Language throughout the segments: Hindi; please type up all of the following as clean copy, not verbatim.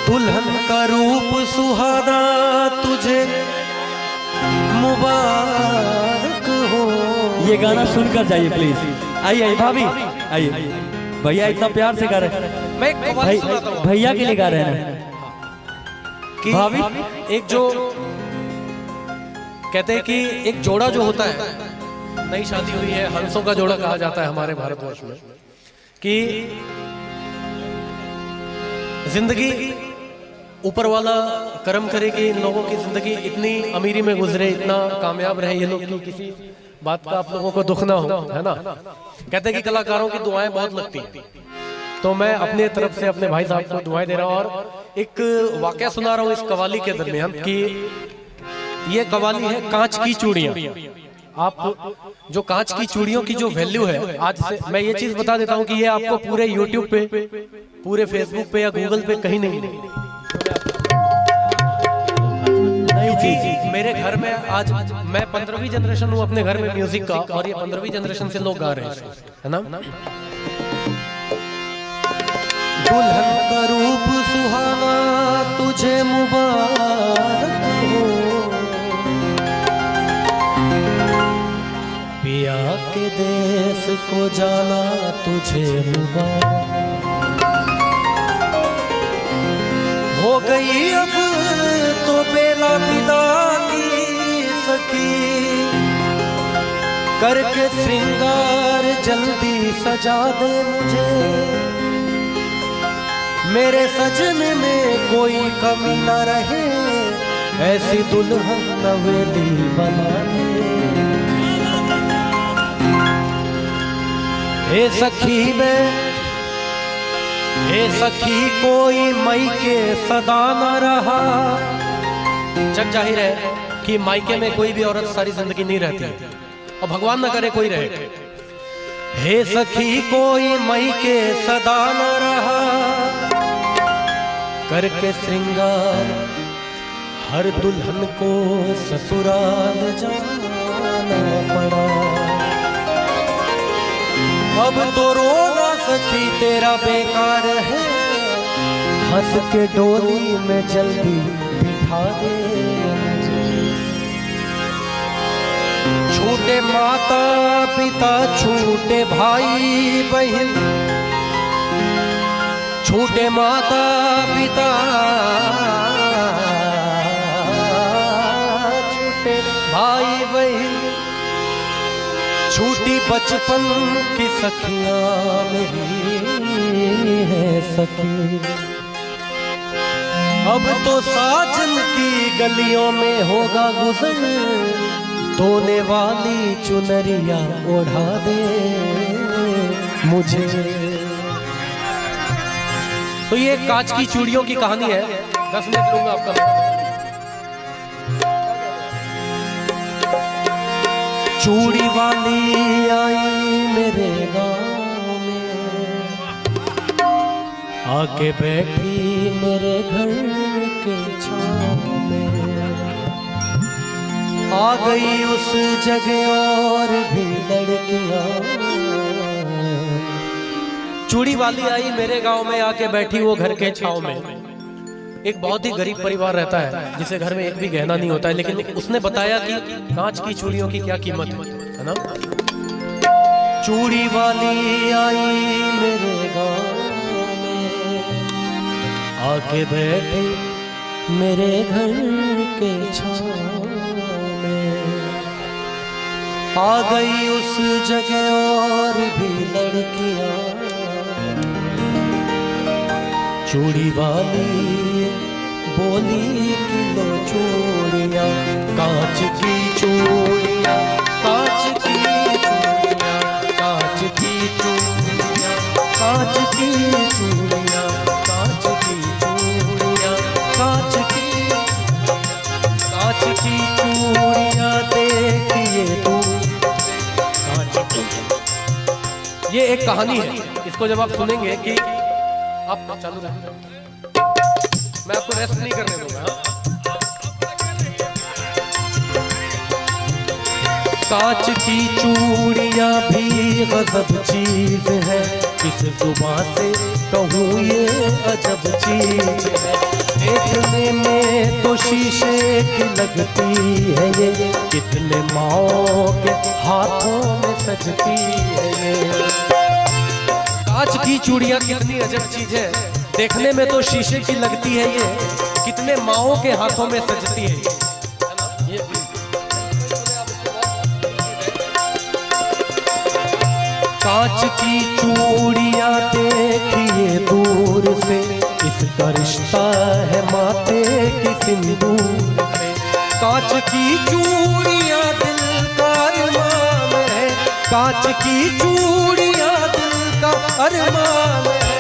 दुल्हन का रूप सुहाना तुझे मुबारक हो। ये गाना सुनकर जाइए प्लीज। आइए आइए भाभी आइए। भैया इतना प्यार से गा रहे हैं। मैं एक कव्वाली सुनाता हूँ भैया के लिए गा रहे हैं कि भाभी। एक जो कहते हैं कि एक जोड़ा जो होता है, नई शादी हुई है, हंसों का जोड़ा कहा जाता है हमारे भारतवर्ष में, कि जिंदगी ऊपर वाला करम करे कि इन लोगों की जिंदगी इतनी अमीरी में गुजरे, इतना कामयाब रहे ये लोग कि किसी बात का आप लोगों को दुख ना हो, है ना। कहते हैं कि कलाकारों की दुआएं बहुत लगती हैं, तो मैं अपनी तरफ से अपने भाई साहब को दुआएं दे रहा हूं। और एक वाकया सुना रहा हूं इस कवाली के दरमियान कि ये कवाली है कांच की चूड़ियां। आप जो कांच की चूड़ियों की जो वैल्यू है, आज से मैं ये चीज बता देता हूं कि ये आपको पूरे यूट्यूब पे, पूरे फेसबुक पे या गूगल पे कहीं नहीं मिलेगी। क्योंकि मेरे घर में आज मैं 15वीं जनरेशन हूँ अपने घर में म्यूजिक का, और ये 15वीं जनरेशन से लोग गा रहे हैं, है ना। दुल्हन का रूप सुहाना तुझे मुबारक हो, पिया के देश को जाना तुझे मुबारक हो। गई अब तो बेला विदा की सखी, करके श्रृंगार जल्दी सजा दे मुझे, मेरे सजन में कोई कमी न रहे, ऐसी दुल्हन नवेली बना दे। हे सखी कोई मई के सदा न रहा। जग जाहिर है कि मायके में कोई भी औरत सारी जिंदगी नहीं रहती है, और भगवान न करे कोई रहे। हे सखी कोई मई के सदा न रहा, करके श्रृंगार हर दुल्हन को ससुराल जाना पड़ा। अब तो रोना सखी तेरा बेकार है, हंस के डोली में जल्दी बिठा दे मुझे। छूटे माता पिता छूटे भाई बहन, छूटे माता पिता छूटे भाई बहन, छूटी बचपन की सखियां मेरी है सखी। अब तो साजन की गलियों में होगा गुजर, धोने वाली चुनरिया ओढ़ा दे मुझे। तो ये कांच की चूड़ियों की कहानी है। 10 मिनट लूंगा आपका। चूड़ी वाली आई मेरे गांव में, आके बैठी मेरे घर के छांव में, आ गई उस जगह और भी लड़कियां। चूड़ी वाली आई मेरे गांव में, आके बैठी वो घर के छांव में। एक बहुत ही गरीब परिवार रहता है जिसे घर में एक भी गहना नहीं होता है, लेकिन उसने बताया कि कांच की चूड़ियों की क्या कीमत है ना। चूड़ी वाली आई मेरे गांव में, आके बैठे मेरे घर के छांव में, आ गई उस जगह और भी लड़कियां। चूड़ी वाली बोली किलो चूड़ियाँ, कांच की चूड़ियाँ, कांच की चूड़ियाँ, कांच की चूड़ियाँ, कांच की चूड़ियाँ, कांच की चूड़ियाँ, कांच की चूड़ियाँ देखिए तू। ये एक कहानी है, इसको जब आप सुनेंगे कि आप चालू रखें, मैं आपको रेस्ट नहीं करने दूंगा। कांच की चूड़ियां भी गजब चीज है, इस जुबां से कहूँ ये अजब चीज है, देखने में तो शीशे की लगती है ये, कितने माओ के हाथों में सजती है ये। कांच की चूड़ियां कितनी अजब चीज है, देखने में तो शीशे की लगती है ये, कितने माओ के हाथों में सजती है ये। कांच की चूड़ियां देखिए दूर से, इसका रिश्ता है माथे की सिंदूर से। कांच की चूड़ियां दिल का अरमान है, कांच की चूड़ियां दिल का अरमान है,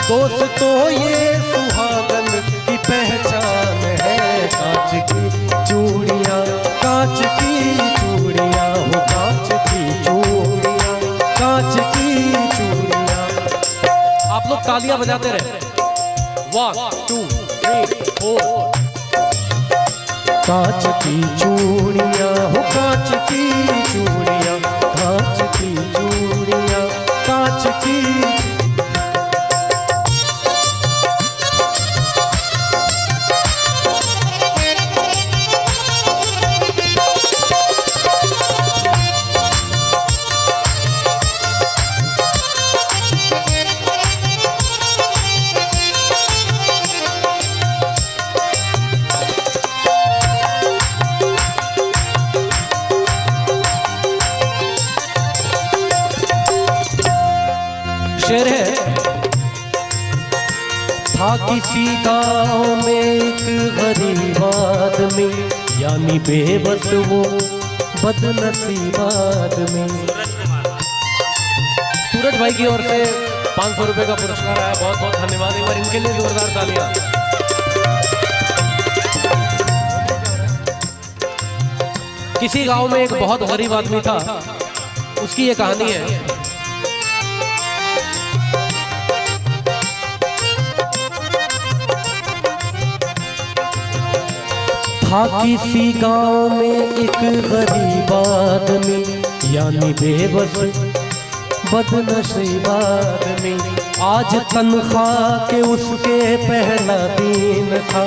दोस्तों ये सुहागन की पहचान है। कांच की चूड़ियां, कांच की चूड़ियां हो, कांच की चूड़ियां, कांच की चूड़ियां। आप लोग तालियां बजाते रहे। 1 2 3 4। कांच की चूड़ियां हो, कांच की चूड़ियां, कांच की चूड़ियां, कांच की। शेर है, था किसी गांव में एक गरीब आदमी, यानी बेबस वो बदनसीब आदमी। सूरज भाई की ओर से 500 रुपए का पुरस्कार आया, बहुत बहुत धन्यवाद। एक बार इनके लिए जोरदार तालियां। किसी गांव में एक बहुत गरीब आदमी था, उसकी ये कहानी है। था किसी गांव में एक गरीब आदमी, यानी बेबस बदनसीब आदमी। आज तनख्वाह के उसके पहला दिन था,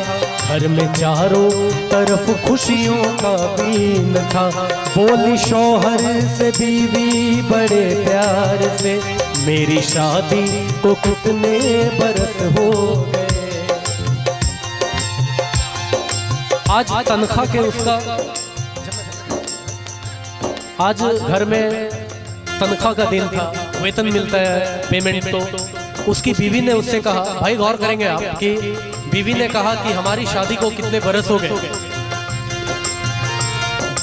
घर में चारों तरफ खुशियों का दिन था। बोली शौहर से बीवी बड़े प्यार से, मेरी शादी को कितने बरस हो गए। आज तनख्वाह के उसका, आज घर में तनख्वाह का दिन था, वेतन मिलता है, पेमेंट। तो उसकी बीवी ने उससे कहा, भाई गौर करेंगे आप कि बीवी ने कहा कि हमारी शादी को कितने बरस हो गए।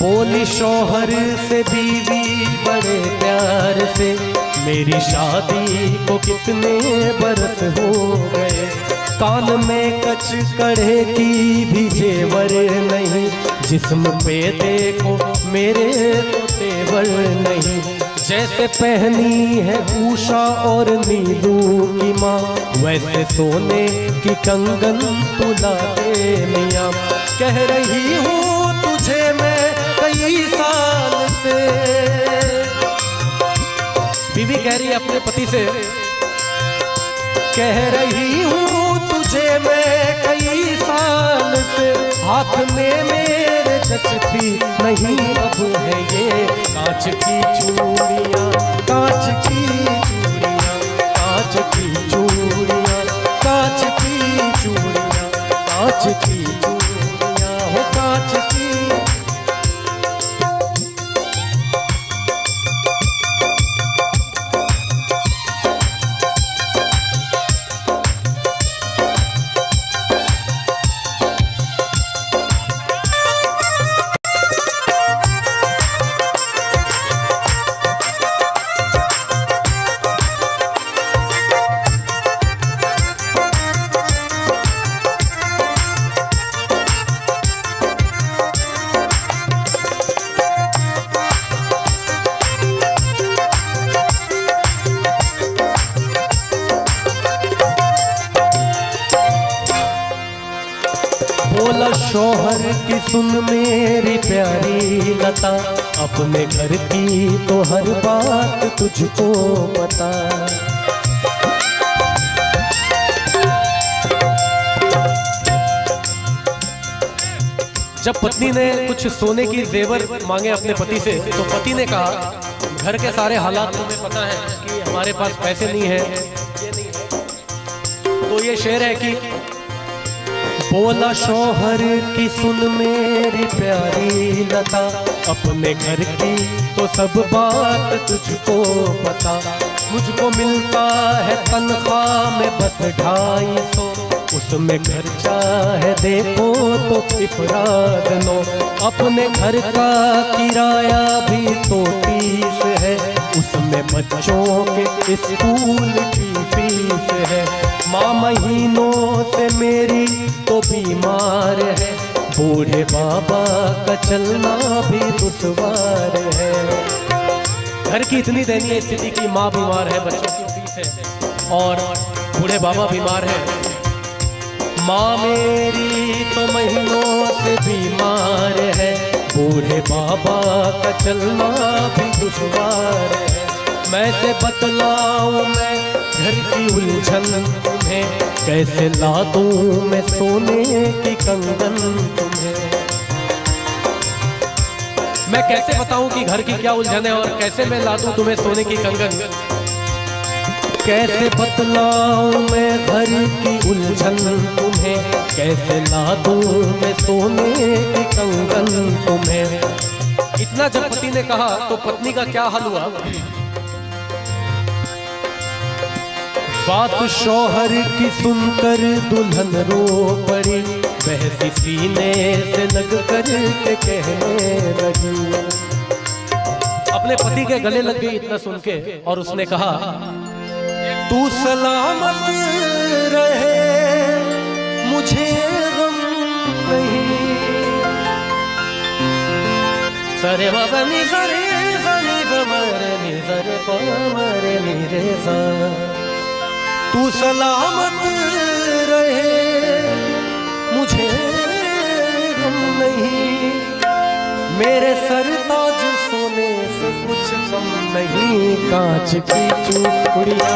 बोली शौहर से बीवी बड़े प्यार से, मेरी शादी को कितने बरस हो गए। कान में कच कड़े की भी जेवर नहीं, जिस्म पे देखो मेरे तो तेवर नहीं। जैसे पहनी है उषा और नीलू की माँ, वैसे सोने की कंगन तुला दे मियाँ। कह रही हूँ तुझे मैं कई साल से, बीवी कह रही है अपने पति से, कह रही हूँ तुझे मैं कई साल से, हाथ में मेरे जचती नहीं अब है ये। कांच की चूड़ियाँ, कांच की चूड़ियाँ, कांच की चूड़ियाँ, कांच की चूड़ियाँ, कांच की चूड़ियाँ हो, कांच की। बोला शौहर की सुन मेरी प्यारी लता, अपने घर की तो हर बात तुझको पता। जब पत्नी ने कुछ सोने की जेवर मांगे अपने पति से, तो पति ने कहा घर के सारे हालात तुम्हें पता है कि हमारे पास पैसे नहीं है, ये नहीं है। तो ये शेर है कि बोला शौहर की सुन मेरी प्यारी लता, अपने घर की तो सब बात तुझको पता। मुझको मिलता है तनख्वाह में बस 250, उसमें खर्चा है देखो तो इफराद 9। अपने घर का किराया भी तो 30 है, उसमें बच्चों के स्कूल की फीस है। माँ महीनों से मेरी तो बीमार है, बूढ़े बाबा का चलना भी दुश्वार है। घर की इतनी दयनीय स्थिति की माँ बीमार है, बच्चों की फीस है और बूढ़े बाबा बीमार है। माँ मेरी तो महीनों से बीमार है, बूढ़े बाबा का चलना भी दुश्वार है। मैं से बतलाऊं मैं घर की उलझन तुम्हें, कैसे ला दूं मैं सोने की कंगन तुम्हें। मैं कैसे बताऊं कि घर की क्या उलझन है और कैसे मैं ला दूं तुम्हें सोने की कंगन। कैसे बतलाऊं मैं घर की उलझन तुम्हें, कैसे ला दूं मैं सोने की कंगन तुम्हें। इतना जब पति ने कहा तो पत्नी का क्या हाल हुआ। बात शौहर की सुनकर दुल्हन रो पड़ी, बहसी सीने से लग कर के कहने लगी। अपने पति के गले लग गई इतना सुन के और उसने कहा तू सलामत रहे मुझे गम नहीं। सरे बनी सरे सनी बमरे नि सरे पमरे नि रे सा। तू सलामत रहे मुझे गम नहीं, मेरे सरताज सोने से कुछ कम नहीं। कांच की चूड़ियां